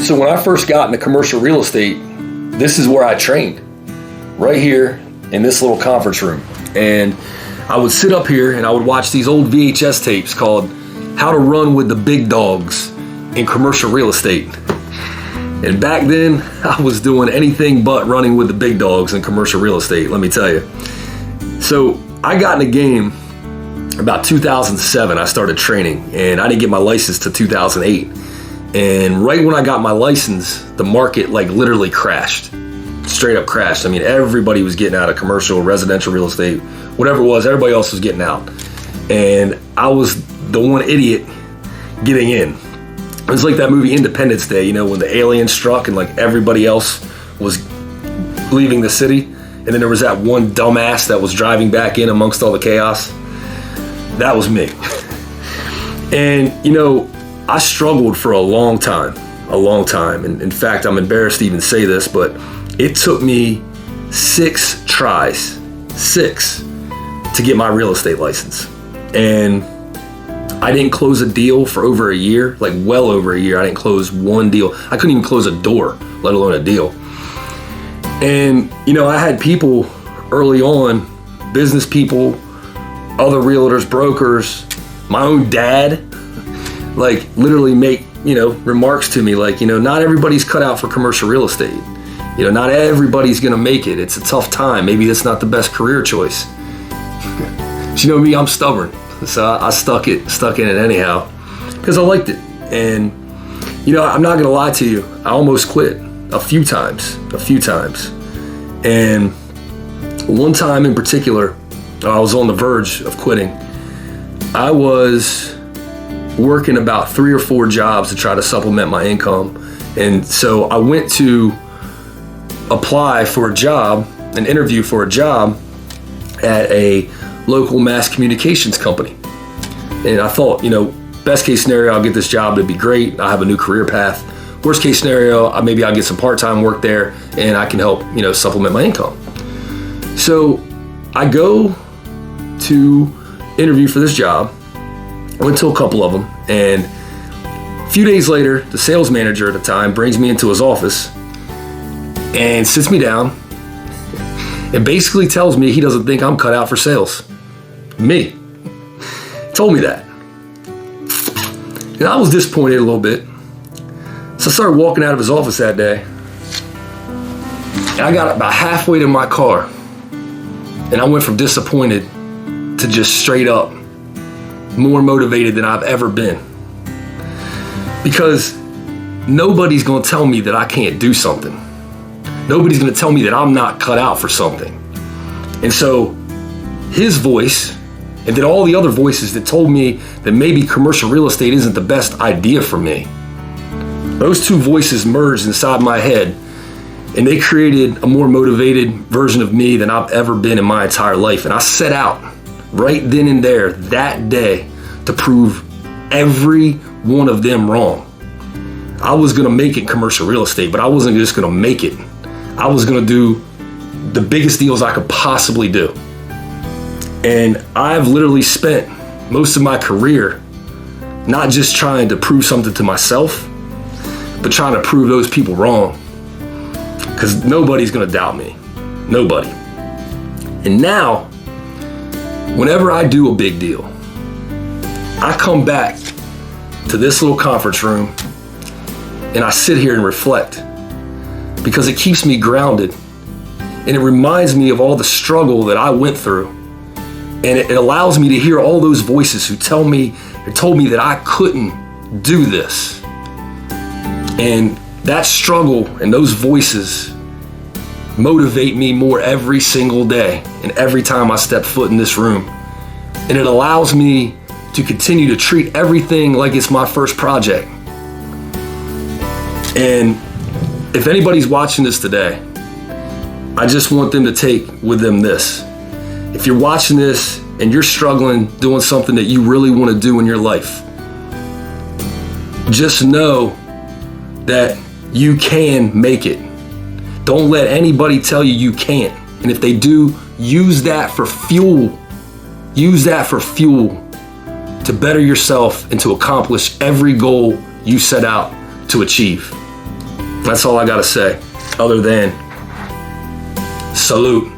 so when I first got into commercial real estate, this is where I trained, right here in this little conference room. And I would sit up here and I would watch these old VHS tapes called How to Run with the Big Dogs in Commercial Real Estate. And back then, I was doing anything but running with the big dogs in commercial real estate, let me tell you. So I got in the game about 2007. I started training, and I didn't get my license till 2008. And right when I got my license, the market like literally crashed, straight up crashed. I mean, everybody was getting out of commercial, residential real estate, whatever it was, everybody else was getting out. And I was the one idiot getting in. It was like that movie Independence Day, you know, when the alien struck and like everybody else was leaving the city. And then there was that one dumbass that was driving back in amongst all the chaos. That was me. And, you know, I struggled for a long time. And in fact, I'm embarrassed to even say this, but it took me 6 tries, 6, to get my real estate license. And I didn't close a deal for over a year, like well over a year. I didn't close one deal. I couldn't even close a door, let alone a deal. And, you know, I had people early on, business people, other realtors, brokers, my own dad, like literally make, you know, remarks to me like, you know, not everybody's cut out for commercial real estate. You know, not everybody's going to make it. It's a tough time. Maybe that's not the best career choice. But you know me, I'm stubborn. So I stuck in it anyhow because I liked it. And, you know, I'm not going to lie to you. I almost quit a few times. And one time in particular, I was on the verge of quitting. I was working about 3 or 4 jobs to try to supplement my income. And so I went to apply for a job, an interview for a job at a local mass communications company. And I thought, you know, best case scenario, I'll get this job, it'd be great. I have a new career path. Worst case scenario, maybe I'll get some part-time work there and I can help, you know, supplement my income. So I go to interview for this job. I went to a couple of them, and a few days later, the sales manager at the time brings me into his office and sits me down and basically tells me he doesn't think I'm cut out for sales. Me. Told me that. And I was disappointed a little bit. So I started walking out of his office that day. And I got about halfway to my car, and I went from disappointed to just straight up more motivated than I've ever been. Because nobody's gonna tell me that I can't do something. Nobody's gonna tell me that I'm not cut out for something. And so his voice, and then all the other voices that told me that maybe commercial real estate isn't the best idea for me, those 2 voices merged inside my head, and they created a more motivated version of me than I've ever been in my entire life. And I set out right then and there that day to prove every one of them wrong. I was gonna make it commercial real estate, but I wasn't just gonna make it. I was gonna do the biggest deals I could possibly do. And I've literally spent most of my career not just trying to prove something to myself, but trying to prove those people wrong. Because nobody's gonna doubt me. Nobody. And now, whenever I do a big deal, I come back to this little conference room and I sit here and reflect, because it keeps me grounded and it reminds me of all the struggle that I went through. And it allows me to hear all those voices who told me that I couldn't do this. And that struggle and those voices motivate me more every single day and every time I step foot in this room. And it allows me to continue to treat everything like it's my first project. And if anybody's watching this today, I just want them to take with them this. If you're watching this and you're struggling doing something that you really want to do in your life, just know that you can make it. Don't let anybody tell you you can't. And if they do, use that for fuel. Use that for fuel to better yourself and to accomplish every goal you set out to achieve. That's all I got to say, other than salute.